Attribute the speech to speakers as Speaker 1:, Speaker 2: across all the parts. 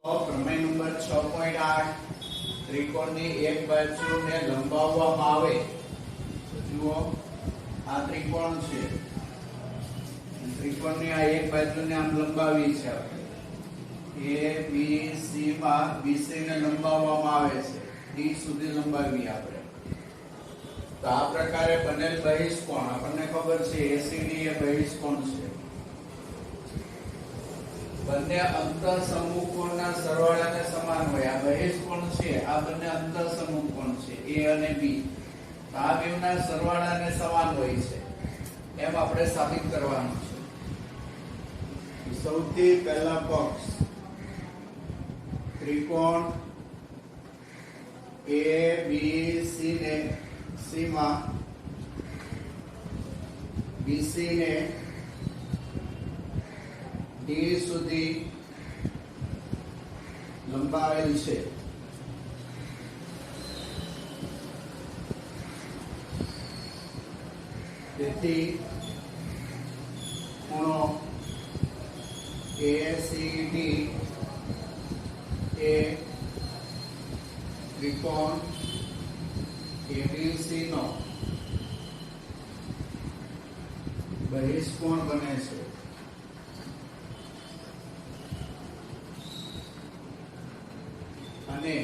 Speaker 1: પ્રમેય નંબર 6.8 ત્રિકોણની એક બાજુને લંબાવવામાં આવે તો જુઓ આ ત્રિકોણ છે, ત્રિકોણની આ એક બાજુને આમ લંબાવી છે આપણે A B C માં BC ને લંબાવવામાં આવે છે, D સુધી લંબાવી આપણે તો આ પ્રકારે બનેલ બહિષ્કોણ આપણને ખબર છે ACD એ બહિષ્કોણ છે। બંને અંતઃસમૂહકોણના સરવાળાને સમાન હોય। આ બહિષ્કોણ છે, આ બંને અંતઃસમૂહકોણ છે A અને B, તો આ બેવના સરવાળાને સમાન હોય છે એમ આપણે સાબિત કરવાનું છે। સૌથી પહેલા પક્ષ ત્રિકોણ ABC ને C માં BC ને D સુધી લંબાવેલ છે। તેથી ખૂણો ACD એ ત્રિકોણ ABC નો બહિષ્કોણ બને છે। અને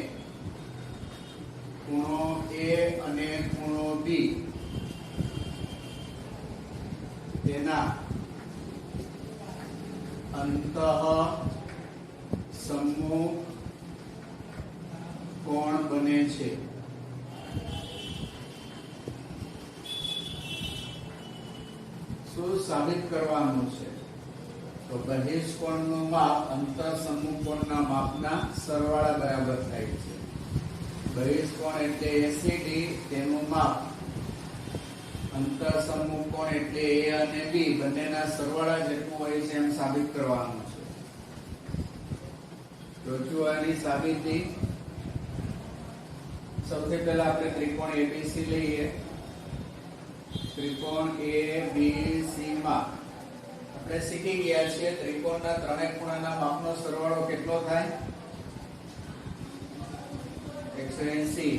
Speaker 1: ખૂણો A અને ખૂણો B તેના અંતઃ સમૂહ કોણ બને છે। શું સાબિત કરવાનું છે? તો બહિષ્કોણનું માપ અંતઃસમૂહકોણના માપના સરવાળા બરાબર થાય છે। બહિષ્કોણ એટલે ACD, તેનું માપ અંતઃસમૂહકોણ એટલે A અને B બંનેના સરવાળા જેટલું હોય છે એમ સાબિત કરવાનું છે। તો જો આની સાબિતી સૌથી પહેલા આપણે ત્રિકોણ ABC લઈએ। ત્રિકોણ ABC માં આપણે શીખી ગયા છીએ ત્રિકોણના ત્રણેય ખૂણાના માપનો સરવાળો કેટલો થાય? 180।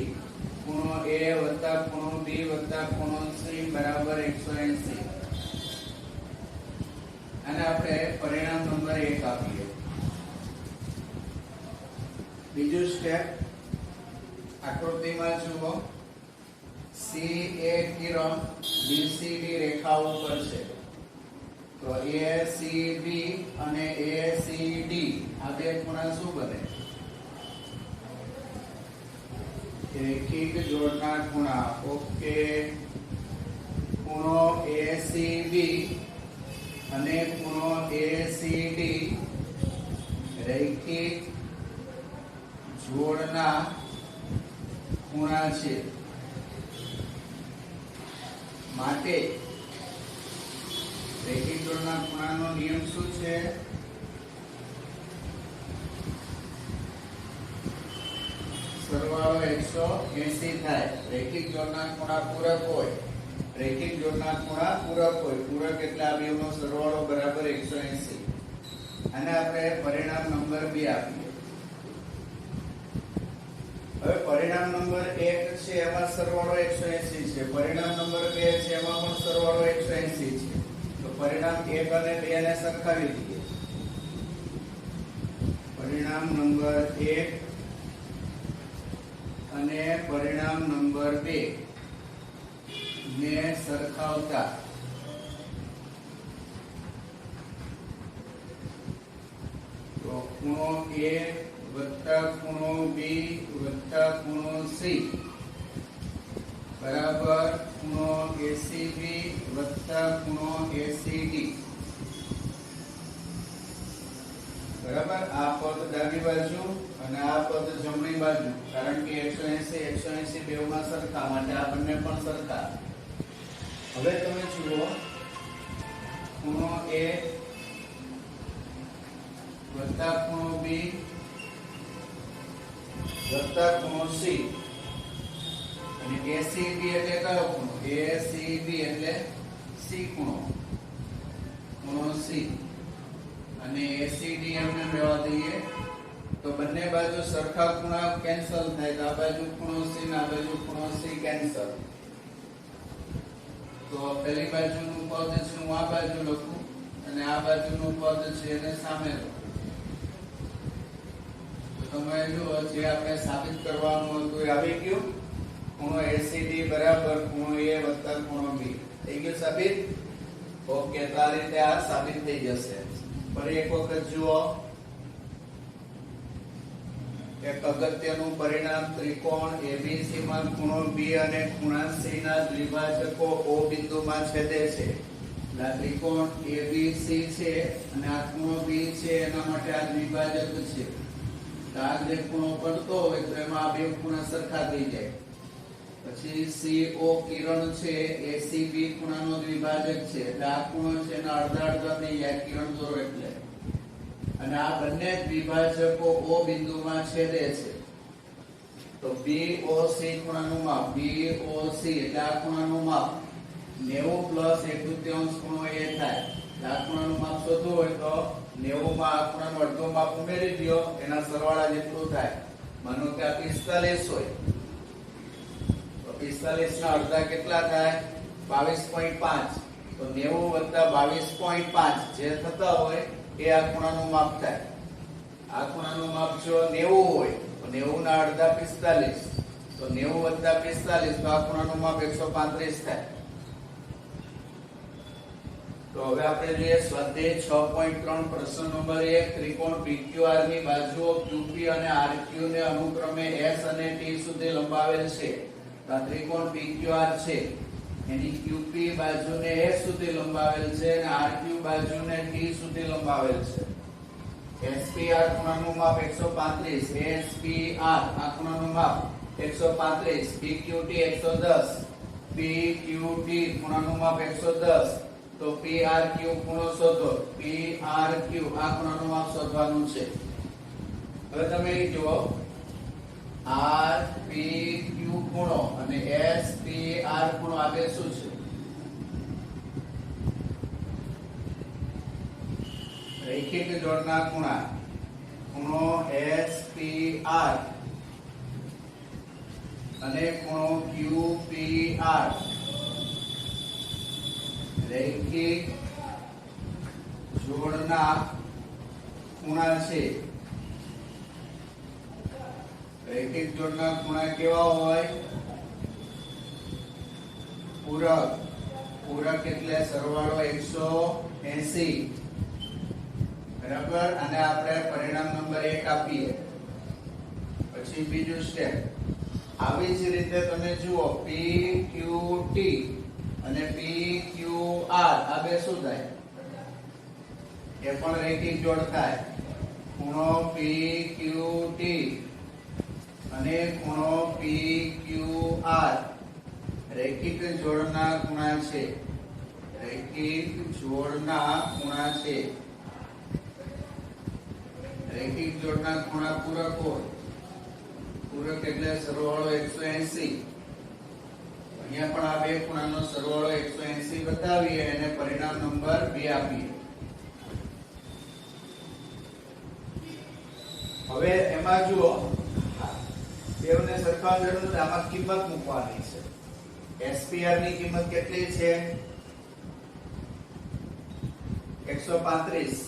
Speaker 1: ખૂણો A વત્તા ખૂણો B વત્તા ખૂણો C બરાબર 180। અને આપણે પરિણામ નંબર 1 આપીએ। બીજું સ્ટેપ આકૃતિમાં જુઓ, C એ કિરણ BCD રેખા ઉપર છે, તો ACB અને ACD આ બે ખૂણા શું બને? રેખિક જોડના ખૂણા। ઓકે, ખૂણો ACB અને ખૂણો ACD રેખિક જોડના ખૂણા છે, માટે રેખિક જોડના ખૂણાનો નિયમ શું છે? સરવાળો 180 થાય। રેખિક જોડના ખૂણા પૂરક હોય, રેખિક જોડના ખૂણા પૂરક હોય, પૂરક એટલે આ બેવનો સરવાળો બરાબર 180। અને આપણે પરિણામ નંબર 2 આપીએ। હવે પરિણામ નંબર 1 છે એમાં સરવાળો 180 છે, પરિણામ નંબર 2 છે એમાં પણ સરવાળો 180 છે, તો પરિણામ 1 અને 2 ને સરખાવી દઈએ। પરિણામ નંબર 1 અને પરિણામ નંબર 2 ને સરખાવતા તો ખૂણો A વત્તા ખૂણો B વત્તા ખૂણો C બરાબર ખૂણો ACB વત્તા ખૂણો ACD બરાબર। આ પદ ડાબી બાજુ અને આ પદ જમણી બાજુ, કારણ કે 180 બેવમાં સરખા, માટે આ બંને પણ સરખા। હવે તમે જુઓ, ખૂણો A વત્તા ખૂણો B વત્તા ખૂણો C અને ACB એટલે કયો ખૂણો? ACB એટલે C ખૂણો, ખૂણો C અને ACD એમને મેળવા દઈએ તો બંને બાજુ સરખા ખૂણા કેન્સલ થાય તો આ બાજુ ખૂણો c ને આ બાજુ ખૂણો c કેન્સલ. તો પહેલી બાજુનું પદ છે હું આ બાજુ લખું અને આ બાજુનું પદ છે એને સામે લખું. તો તમે જુઓ જે આપણે સાબિત કરવાનું હતું એ આવી ગયું. ખૂણો ACD બરાબર ખૂણો A વત્તા ખૂણો B થઈ ગયું સાબિત. ઓકે, તો આ રીતે આ સાબિત થઈ જશે. ફરી એક વખત જુઓ, એક અગત્યનું પરિણામ ત્રિકોણ ABC માં ખૂણો B અને ખૂણા C ના દ્વિભાજકો O બિંદુમાં છેદે છે. આ ત્રિકોણ ABC છે અને આ ખૂણો B છે એના માટે આ દ્વિભાજક છે. આ જે ખૂણો પડતો હોય તો એમાં આ બે ખૂણા સરખા થઈ જાય. પછી CO કિરણ છે એ CB ખૂણાનો દ્વિભાજક છે એટલે આ ખૂણો છે એના અડધા અડધા થઈ જાય કિરણ દોરો એટલે. અને આ બંને દ્વિભાજકો O બિંદુમાં છેદે છે. તો BOC ખૂણાનું માપ BOC એટલે આ ખૂણાનું માપ 90 પ્લસ 1/3 ખૂણો A થાય. આ ખૂણાનું માપ શોધવું હોય તો 90 માં આ ખૂણાનું અડધું માપ ઉમેરી દો એના સરવાળા જેટલું થાય. માનો કે આ 45 હોય તો 45 ના અડધા કેટલા થાય? 22.5. તો 90 + 22.5 જે થતા હોય એ આ ખૂણાનું માપ થાય. આ ખૂણાનું માપ જો 90 હોય તો 90 ના અડધા 45. તો 90 + 45 તો આ ખૂણાનું માપ 135 થાય. તો હવે આપણે જોઈએ સ્વાધ્યાય 6.3 પ્રશ્ન નંબર 1. ત્રિકોણ PQR ની બાજુઓ QP અને RQ ને અનુક્રમે S અને T સુધી લંબાવેલ છે. આ ત્રિકોણ PQR છે એની QP બાજુને S સુધી લંબાવેલ છે અને RQ બાજુને T સુધી લંબાવેલ છે. SPR ખૂણાનું માપ 135, SPR આ ખૂણાનું માપ 135, PQT 110, PQT ખૂણાનું માપ 110. તો PRQ ખૂણો શોધો. PRQ આ ખૂણાનું માપ શોધવાનું છે. હવે તમે જુઓ RPQ ખૂણો અને SPR ખૂણો આ બે શું છે? રૈખિક જોડના ખૂણા. ખૂણો SPR અને ખૂણો QPR રૈખિક જોડના ખૂણા છે. રૈખિક જોડના ખૂણા કેવા હોય? પૂરક. પૂરક એટલે સરવાળો 180. બરાબર. અને આપણે પરિણામ નંબર 1 આપીએ. પછી બીજું સ્ટેપ. આવી જ રીતે તમે જુઓ PQT અને PQR આ બે શું થાય? એ પણ રૈખિક જોડ થાય. ખૂણો PQT અને ખૂણો PQR રૈખિક જોડના ખૂણા છે. રૈખિક જોડના ખૂણા છે. રૈખિક જોડના ખૂણા પૂરક હોય. પૂરક એટલે સરવાળો 180. અહીંયા પણ આ બે ખૂણાનો સરવાળો 180 બતાવીએ અને પરિણામ નંબર 2 આપીએ. હવે એમાં જુઓ બેવને સરખા જરૂર નથી. આમાં કિંમત મૂકવાની છે. SPR ની કિંમત કેટલી છે? 135.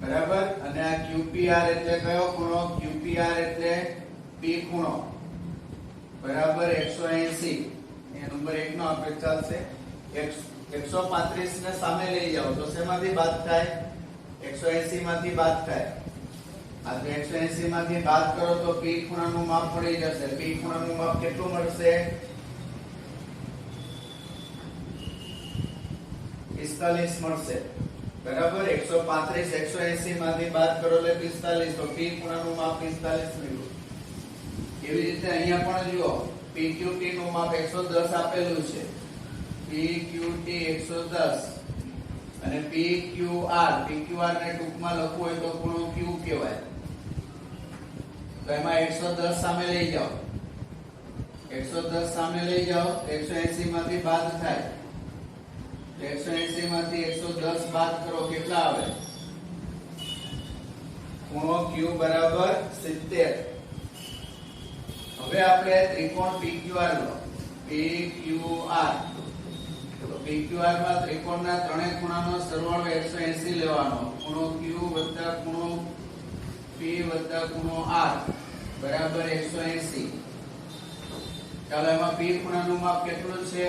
Speaker 1: બરાબર. અને આ QPR એટલે કયો ખૂણો? QPR એટલે P ખૂણો બરાબર 180. એ નંબર 1 નો આપણે ચાલશે. 135 ને સામે લઈ જાઓ તો શેમાંથી બાદ થાય? 180 માંથી બાદ થાય. આ તો 180 માંથી બાદ કરો તો P ખૂણાનું માપ મળી જશે. P ખૂણાનું માપ કેટલું મળશે? 45 મળશે. બરાબર. 135 180 માંથી બાદ કરો એટલે 45. તો P ખૂણાનું માપ 45 મળ્યું. એવી રીતે અહીંયા પણ જુઓ PQT નું માપ 110 આપેલું છે. PQT 110 અને PQR ને ટૂંકમાં લખવું હોય તો ખૂણો Q કહેવાય. તો એમાં 110 સામે લઈ જાઓ. 110 સામે લઈ જાઓ 180 માંથી બાદ થાય. 180 માંથી 110 બાદ કરો કેટલા આવે? ખૂણો Q બરાબર 70. હવે આપણે ત્રિકોણ PQR લો. PQR તો PQR માં ત્રિકોણના ત્રણેય ખૂણાનો સરવાળો 180 લેવાનો. ખૂણો Q વત્તા ખૂણો P વત્તા ખૂણો R બરાબર 180. ચાલો એમાં P ખૂણાનું માપ કેટલું છે?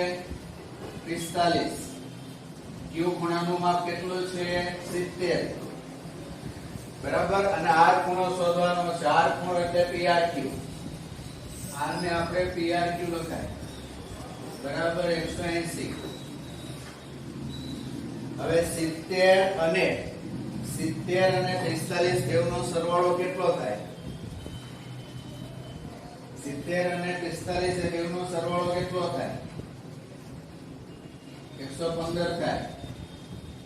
Speaker 1: 45. Q ખૂણાનું માપ કેટલું છે? 70. બરાબર. અને R ખૂણો શોધવાનો છે. R ખૂણો એટલે PRQ. R ને આપણે PRQ લખાય બરાબર 180. હવે 70 અને 45 બેવનો સરવાળો કેટલો થાય? 70 અને 45 એ બેવનો સરવાળો કેટલો થાય? 115 થાય.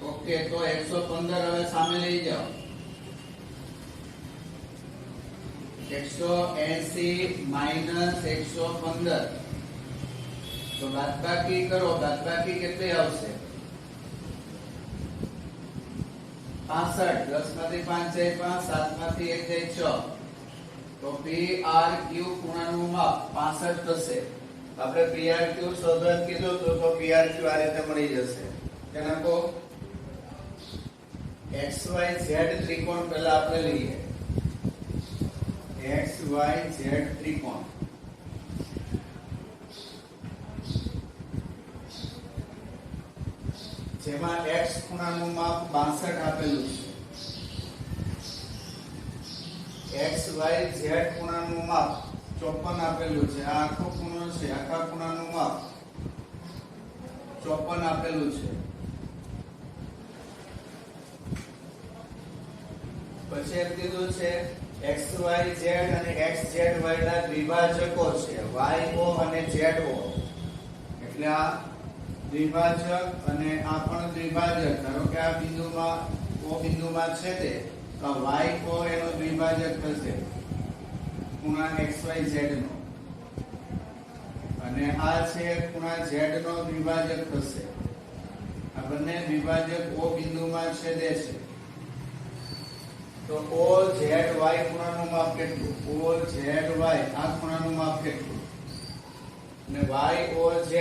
Speaker 1: ઓકે, તો 115 હવે સામે લઈ જાઓ. 180 માઈનસ 115 તો બાદબાકી કરો. બાદબાકી કેટલી આવશે? 65. 10 માંથી 5 જાય 5, 7 માંથી 1 જાય 6. તો PRQ ખૂણાનું માપ 65 થશે. આપણે PRQ શોધવાનું કીધું તો PRQ આ રીતે મળી જશે. તેના કો XYZ ત્રિકોણ પહેલા આપણે લઈએ. XYZ ત્રિકોણ જેમાં X ખૂણાનું માપ 62 આપેલું છે. XYZ ખૂણાનું માપ 54 આપેલું છે. આ આખો ખૂણો છે. આખા ખૂણાનું માપ 54 આપેલું છે. પછી એમ કીધું છે XYZ અને XZY ના દ્વિભાજકો છે. YO અને ZO એટલે આ દ્વિભાજક અને આ પણ દ્વિભાજક. ધારો કે આ બિંદુમાં O બિંદુમાં છે તે તો YO એનો દ્વિભાજક થશે ખૂણા XYZ નો, અને આ છે ખૂણા Z નો દ્વિભાજક થશે. આ બંને દ્વિભાજક O બિંદુમાં છેદે છે. તો OZY ખૂણાનું માપ કેટલું? OZY આ ખૂણાનું માપ કેટલું? અને YOZ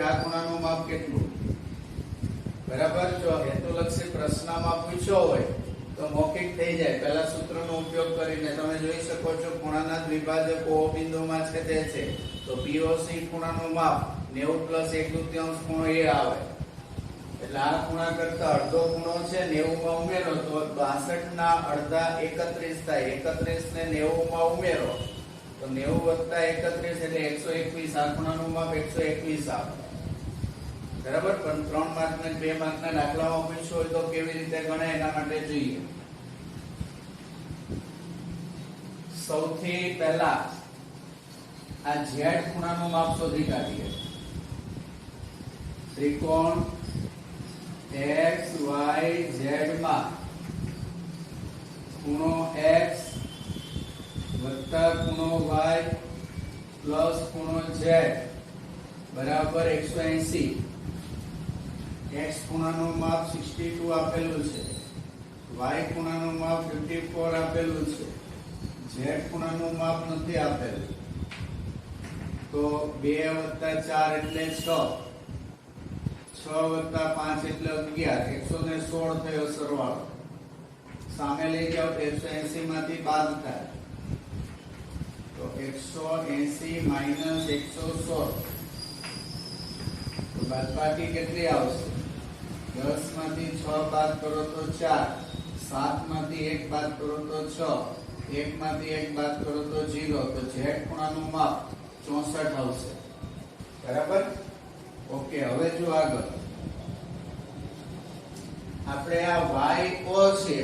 Speaker 1: આ ખૂણાનું માપ કેટલું? બરાબર. જો હેતુલક્ષી પ્રશ્નમાં પૂછ્યો હોય તો મૌખિક થઈ જાય. પહેલા સૂત્રનો ઉપયોગ કરીને તમે જોઈ શકો છો ખૂણાના દ્વિભાજક O બિંદુમાં છેદે છે તો POC ખૂણાનું માપ 90 + 1/2 ખૂણો A આવે. એટલે આ ખૂણા કરતા અડધો ખૂણો છે 90 માં ઉમેરો તો 62 ના અડધા 31 થાય. 31 ને 90 માં ઉમેરો તો 90 + 31 એટલે 121. આ ખૂણાનું માપ 121 આવે. બરાબર. પણ 3 માર્ક ને 2 માર્ક ના દાખલામાં પૂછ્યો હોય તો કેવી રીતે ગણે એના માટે જોઈએ. સૌથી પહેલા આ Z ખૂણાનું માપ શોધી કાઢીએ. ત્રિકોણ XYZ માં ખૂણો X વત્તા ખૂણો Y પ્લસ ખૂણો Z બરાબર 180. X ખૂણાનું માપ 62 આપેલું છે. Y ખૂણાનું માપ 54 આપેલું છે. Z ખૂણાનું માપ નથી આપેલું. તો 2 + 4 એટલે 6. 6 + 5 એટલે 11. 116 થયો સરવાળો. સામે લઈ જાઓ તો 180 માંથી બાદ થાય તો 180 માઈનસ 116 તો બાદબાકી કેટલી આવશે? 10 માંથી 6 બાદ કરો તો 4, 7 માંથી 1 બાદ કરો તો 6, 1 માંથી 1 બાદ કરો તો 0. તો Z ખૂણાનું માપ 64 આવશે. બરાબર. ઓકે. હવે જો આગળ આપણે આ YO છે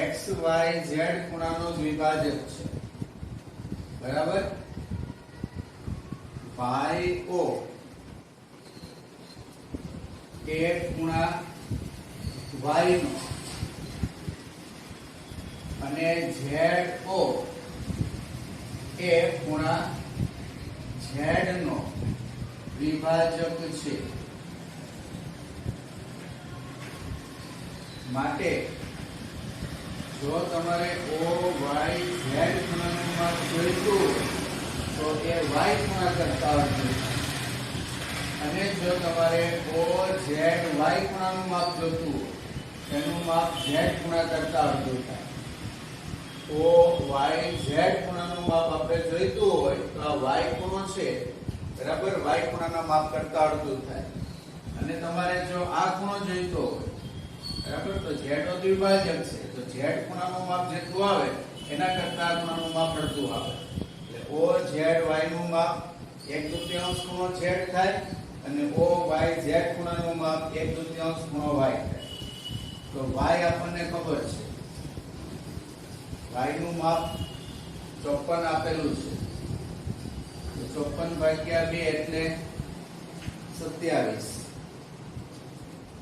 Speaker 1: XYZ ખૂણાનો દ્વિભાજક છે. બરાબર. YO એ ખૂણા Y નો અને ZO એ ખૂણા Z નો દ્વિભાજક છે. માટે જો તમારે ઓ વાય ઝેડ ખૂણાનું માપ જોઈતું તો એ વાય ખૂણા કરતા આવડતું અને જો તમારે ઓ ઝેડ વાય ખૂણાનું માપ જોતું એનું માપ ઝેડ ખૂણા કરતા આવડતું થાય ઓ વાય ઝેડ ખૂણાનું માપ આપણે જોઈતું હોય તો આ વાય ખૂણો છે બરાબર વાય ખૂણાના માપ કરતા આવડતું થાય અને તમારે જો આ ખૂણો જોઈતો હોય બરાબર તો ઝેડ નો દ્વિભાજક છે તો ઝેડ ખૂણાનું માપ જેટલું આવે એના કરતા આ ખૂણાનું માપ અડધું આવે એટલે ઓ ઝેડ વાય નું માપ 1/2 ખૂણો ઝેડ થાય અને ઓ વાય ઝેડ ખૂણાનું માપ 1/2 ખૂણો વાય થાય તો વાય આપણને ખબર છે વાય નું માપ 54 આપેલું છે તો 54/2 એટલે 27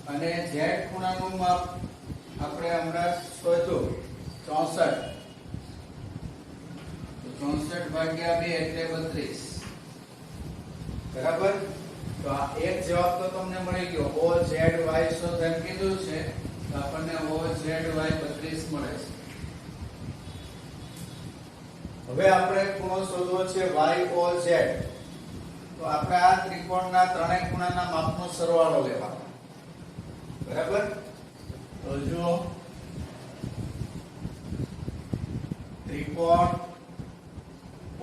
Speaker 1: અને ઝેડ ખૂણાનું માપ આપણે હમણાં શોધ્યું 64 તો 64/2 એટલે 32 બરાબર તો આ એક જવાબ તો તમને મળી ગયો ઓ ઝેડ વાય શોધ એમ કીધું છે તો આપણને ઓ ઝેડ વાય 32 મળે છે હવે આપણે ખૂણો શોધવો છે વાય ઓ ઝેડ તો આપણે આ ત્રિકોણના ત્રણેય ખૂણાના માપનો સરવાળો લેવાનો બરાબર તો જો ત્રિકોણ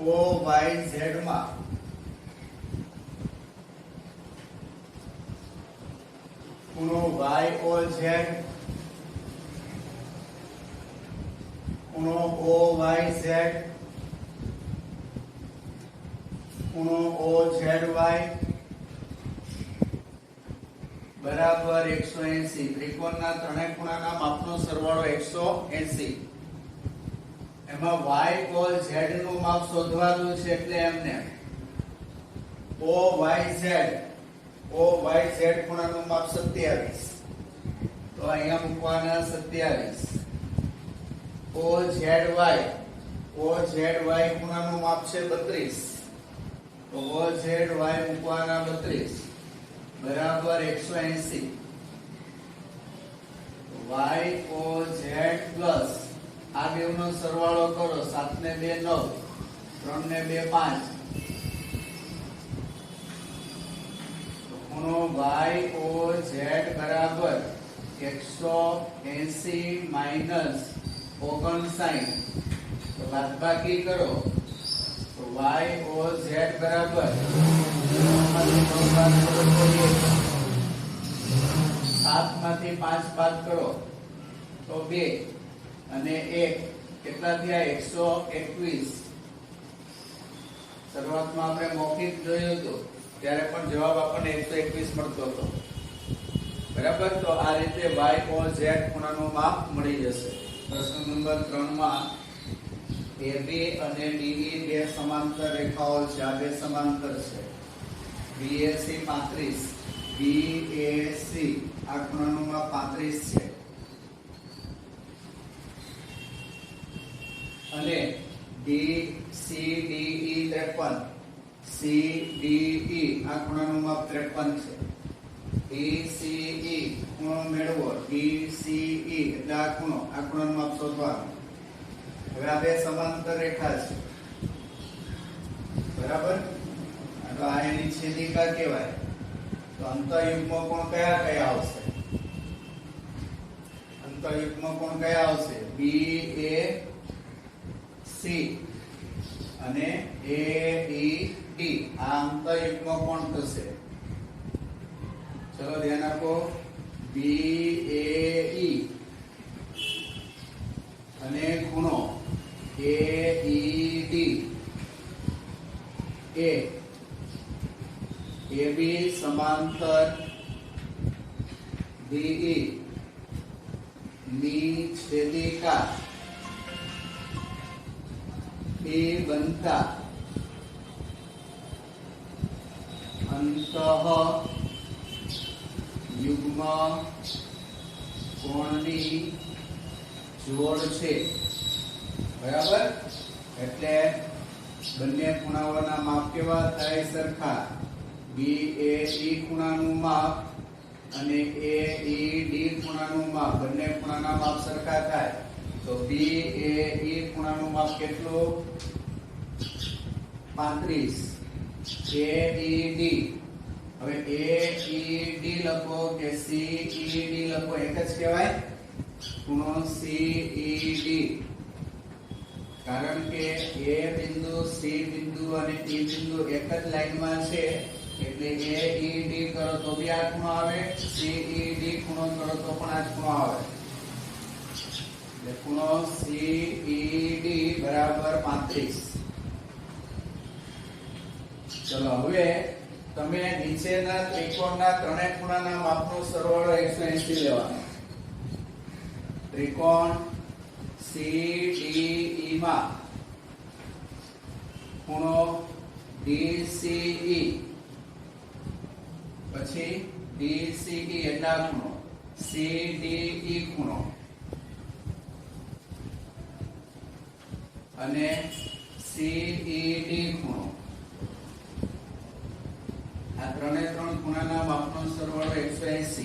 Speaker 1: ઓ વાય ઝેડ માં ખૂણો વાય ઓ ઝેડ ખૂણો ઓ વાય ઝેડ ખૂણો ઓ ઝેડ વાય બરાબર 180 ત્રિકોણના ત્રણેય ખૂણાના માપનો સરવાળો 180 એમાં y કોલ z નું માપ શોધવાનું છે એટલે એમને o y z ખૂણાનું માપ 27 તો અહીંયા મૂકવાના 27 o z y ખૂણાનું માપ છે 32 તો o z y મૂકવાના 32 બરાબર 180 y o z પ્લસ આ બેવનો સરવાળો કરો 7 ને 2 9 3 ને 2 5 તો ખૂણો y o z બરાબર 180 માઈનસ 59 તો બાદબાકી કરો તો y o z બરાબર 7 માંથી 5 બાદ કરો તો 2 અને 1 કેટલા થયા 121 શરૂઆતમાં આપણે મૌખિક જોયું હતું ત્યારે પણ જવાબ આપણને 121 મળતો હતો બરાબર તો આ રીતે y o z ખૂણાનું માપ મળી જશે પ્રશ્ન નંબર 3 માં AB અને DE બે સમાંતર રેખાઓ છે આ બે સમાંતર છે BAC 35 BAC આ ખૂણાનું માપ 35 છે અને DCDE 53 CDE આ ખૂણાનું માપ 53 છે DCE ખૂણો મેળવો DCE એટલે આ ખૂણાનું માપ શોધવાનું હવે આ બે સમાંતર રેખા છે બરાબર તો આ એની છેદિકા કહેવાય તો અંતઃયુગ્મ કોણ કયા કયા આવશે અંતઃયુગ્મ કોણ કયા આવશે BAC અને AED આ અંતઃયુગ્મ કોણ થશે ચલો ધ્યાન આપો BAE અને ખૂણો AED AB સમાંતર DE ની છેદિકા એ બનતા અંતઃયુગ્મ કોણની જોડ છે બરાબર એટલે બંને ખૂણાઓના માપ કેવા થાય સરખા BAE ખૂણાનું માપ અને AED ખૂણાનું માપ બંને ખૂણાના માપ સરખા થાય તો BAE ખૂણાનું માપ કેટલું 35 AED હવે AED લખો કે CED લખો એક જ કહેવાય ખૂણો CED કારણ કે A બિંદુ C બિંદુ અને E બિંદુ એક જ લાઈનમાં છે એટલે AED કરો તો બી આ ખૂણો આવે CED ખૂણો કરો તો પણ આ ખૂણો આવે એટલે ખૂણો CED બરાબર 35 ચલો હવે તમે નીચેના ત્રિકોણના ત્રણેય ખૂણાના માપનો સરવાળો 180 લેવાનો ત્રિકોણ CDE માં ખૂણો DCE પછી DCE એટલા ખૂણો CDE ખૂણો અને CED ખૂણો આ ત્રણે ત્રણ ખૂણાના માપનો સરવાળો 180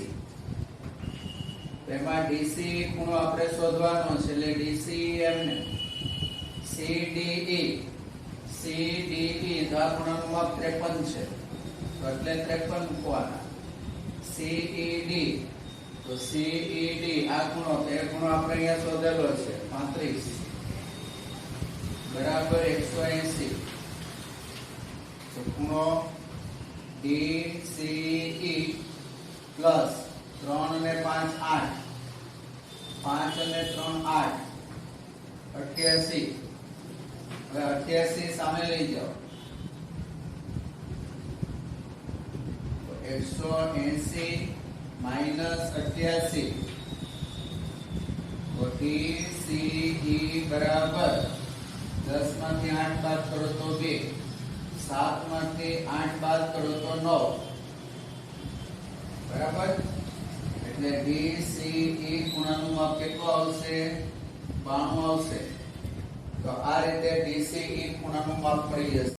Speaker 1: તેમાં DCE ખૂણો આપણે શોધવાનો છે એટલે DCE એમને CDE તો આ ખૂણાનું માપ 53 છે એટલે 53 મૂકવાના CED તો CED આ ખૂણો તે ખૂણો આપણે અહીંયા શોધેલો છે 35 બરાબર 180 તો ખૂણો DCE પ્લસ 3 અને 5 8 5 અને 3 8 88 હવે 88 સામે લઈ જાઓ તો 180 માઈનસ 88 તો DCE બરાબર 10 માંથી 8 બાદ કરો તો 2 7 માંથી 8 બાદ કરો તો 9 બરાબર એટલે DCE ખૂણાનું માપ કેટલું આવશે 92 આવશે તો આ રીતે DCE ખૂણાનું માપ મળી જશે